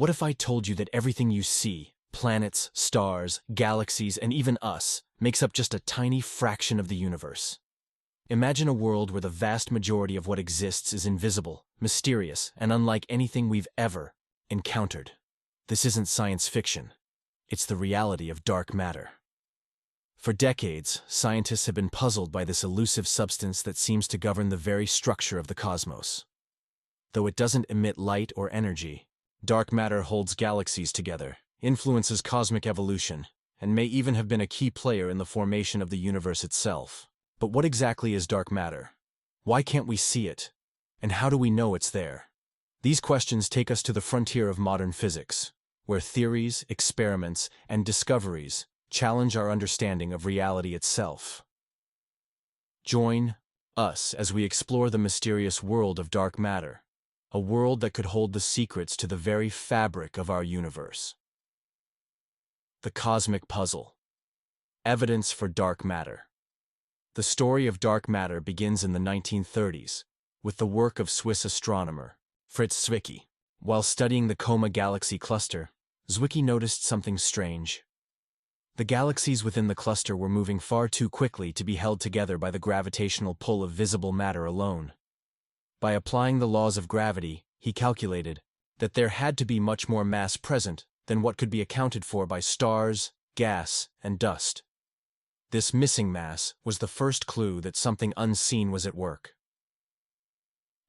What if I told you that everything you see, planets, stars, galaxies, and even us, makes up just a tiny fraction of the universe? Imagine a world where the vast majority of what exists is invisible, mysterious, and unlike anything we've ever encountered. This isn't science fiction. It's the reality of dark matter. For decades, scientists have been puzzled by this elusive substance that seems to govern the very structure of the cosmos. Though it doesn't emit light or energy, dark matter holds galaxies together, influences cosmic evolution, and may even have been a key player in the formation of the universe itself. But what exactly is dark matter? Why can't we see it? And how do we know it's there? These questions take us to the frontier of modern physics, where theories, experiments, and discoveries challenge our understanding of reality itself. Join us as we explore the mysterious world of dark matter, a world that could hold the secrets to the very fabric of our universe. The Cosmic Puzzle. Evidence for dark matter. The story of dark matter begins in the 1930s, with the work of Swiss astronomer Fritz Zwicky. While studying the Coma galaxy cluster, Zwicky noticed something strange. The galaxies within the cluster were moving far too quickly to be held together by the gravitational pull of visible matter alone. By applying the laws of gravity, he calculated that there had to be much more mass present than what could be accounted for by stars, gas, and dust. This missing mass was the first clue that something unseen was at work.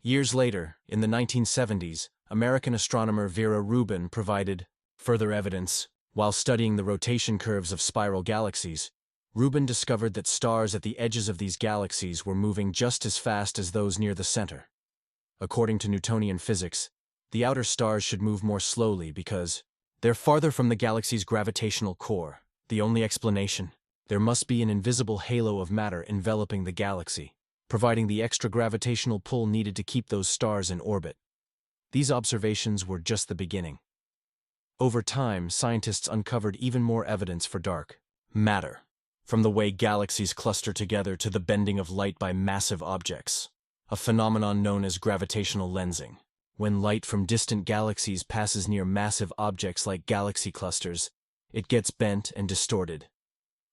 Years later, in the 1970s, American astronomer Vera Rubin provided further evidence. While studying the rotation curves of spiral galaxies, Rubin discovered that stars at the edges of these galaxies were moving just as fast as those near the center. According to Newtonian physics, the outer stars should move more slowly because they're farther from the galaxy's gravitational core. The only explanation: there must be an invisible halo of matter enveloping the galaxy, providing the extra gravitational pull needed to keep those stars in orbit. These observations were just the beginning. Over time, scientists uncovered even more evidence for dark matter, from the way galaxies cluster together to the bending of light by massive objects, a phenomenon known as gravitational lensing. When light from distant galaxies passes near massive objects like galaxy clusters, it gets bent and distorted.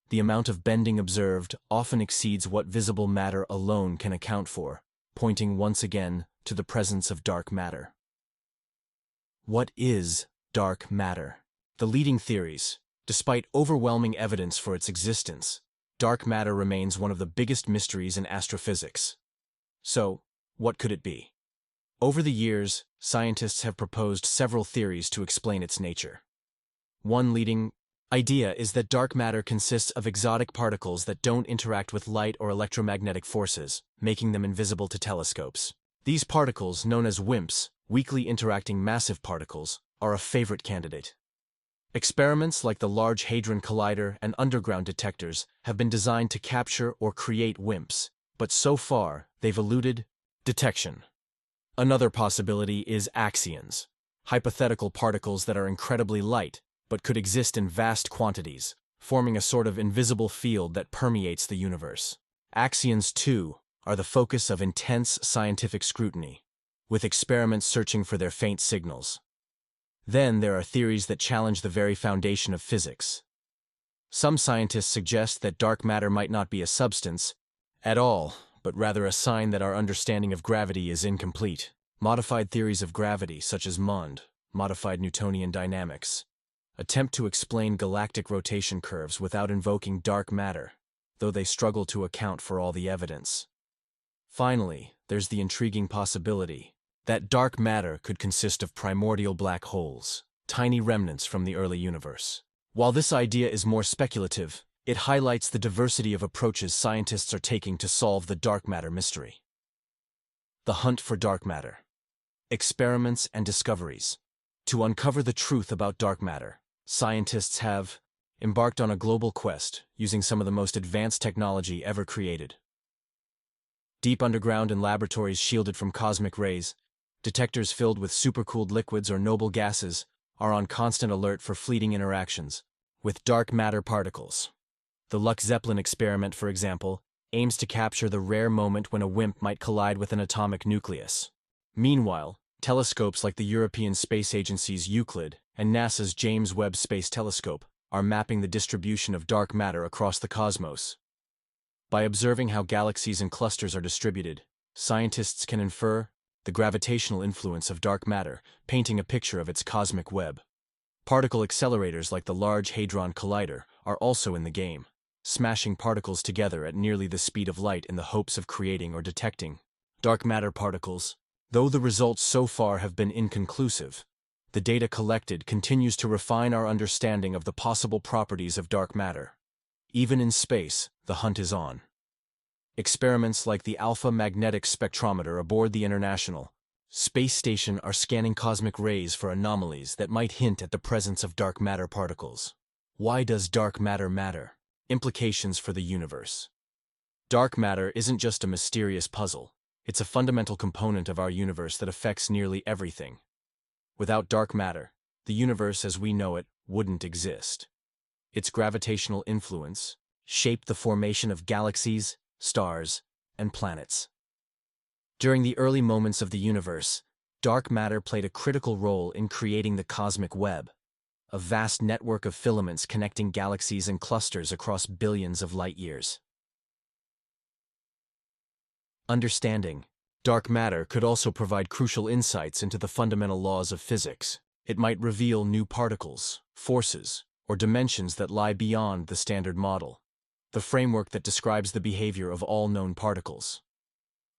The amount of bending observed often exceeds what visible matter alone can account for, pointing once again to the presence of dark matter. What is dark matter? The leading theories. Despite overwhelming evidence for its existence, dark matter remains one of the biggest mysteries in astrophysics. So, what could it be? Over the years, scientists have proposed several theories to explain its nature. One leading idea is that dark matter consists of exotic particles that don't interact with light or electromagnetic forces, making them invisible to telescopes. These particles, known as WIMPs, weakly interacting massive particles, are a favorite candidate. Experiments like the Large Hadron Collider and underground detectors have been designed to capture or create WIMPs, but so far they've eluded detection. Another possibility is axions, hypothetical particles that are incredibly light but could exist in vast quantities, forming a sort of invisible field that permeates the universe. Axions, too, are the focus of intense scientific scrutiny, with experiments searching for their faint signals. Then there are theories that challenge the very foundation of physics. Some scientists suggest that dark matter might not be a substance at all, but rather a sign that our understanding of gravity is incomplete. Modified theories of gravity, such as MOND, modified Newtonian dynamics, attempt to explain galactic rotation curves without invoking dark matter, though they struggle to account for all the evidence. Finally, there's the intriguing possibility that dark matter could consist of primordial black holes, tiny remnants from the early universe. While this idea is more speculative, it highlights the diversity of approaches scientists are taking to solve the dark matter mystery. The hunt for dark matter. Experiments and discoveries. To uncover the truth about dark matter, scientists have embarked on a global quest using some of the most advanced technology ever created. Deep underground in laboratories shielded from cosmic rays, detectors filled with supercooled liquids or noble gases are on constant alert for fleeting interactions with dark matter particles. The Lux Zeppelin experiment, for example, aims to capture the rare moment when a WIMP might collide with an atomic nucleus. Meanwhile, Telescopes like the European Space Agency's Euclid and NASA's James Webb Space Telescope are mapping the distribution of dark matter across the cosmos. By observing how galaxies and clusters are distributed, scientists can infer the gravitational influence of dark matter, painting a picture of its cosmic web. Particle accelerators like the Large Hadron Collider are also in the game, smashing particles together at nearly the speed of light in the hopes of creating or detecting dark matter particles. Though the results so far have been inconclusive, the data collected continues to refine our understanding of the possible properties of dark matter. Even in space, the hunt is on. Experiments like the Alpha Magnetic Spectrometer aboard the International Space Station are scanning cosmic rays for anomalies that might hint at the presence of dark matter particles. Why does dark matter matter? Implications for the universe. Dark matter isn't just a mysterious puzzle. It's a fundamental component of our universe that affects nearly everything. Without dark matter, the universe as we know it wouldn't exist. Its gravitational influence shaped the formation of galaxies, stars, and planets. During the early moments of the universe, dark matter played a critical role in creating the cosmic web, a vast network of filaments connecting galaxies and clusters across billions of light years. Understanding dark matter could also provide crucial insights into the fundamental laws of physics. It might reveal new particles, forces, or dimensions that lie beyond the standard model, the framework that describes the behavior of all known particles.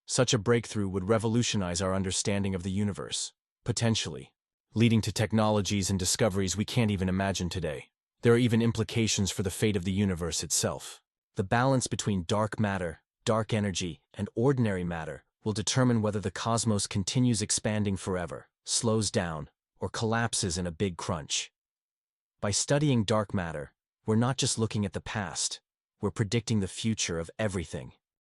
Such a breakthrough would revolutionize our understanding of the universe, potentially leading to technologies and discoveries we can't even imagine today. There are even implications for the fate of the universe itself. The balance between dark matter, dark energy, and ordinary matter will determine whether the cosmos continues expanding forever, slows down, or collapses in a big crunch. By studying dark matter, we're not just looking at the past, we're predicting the future of everything.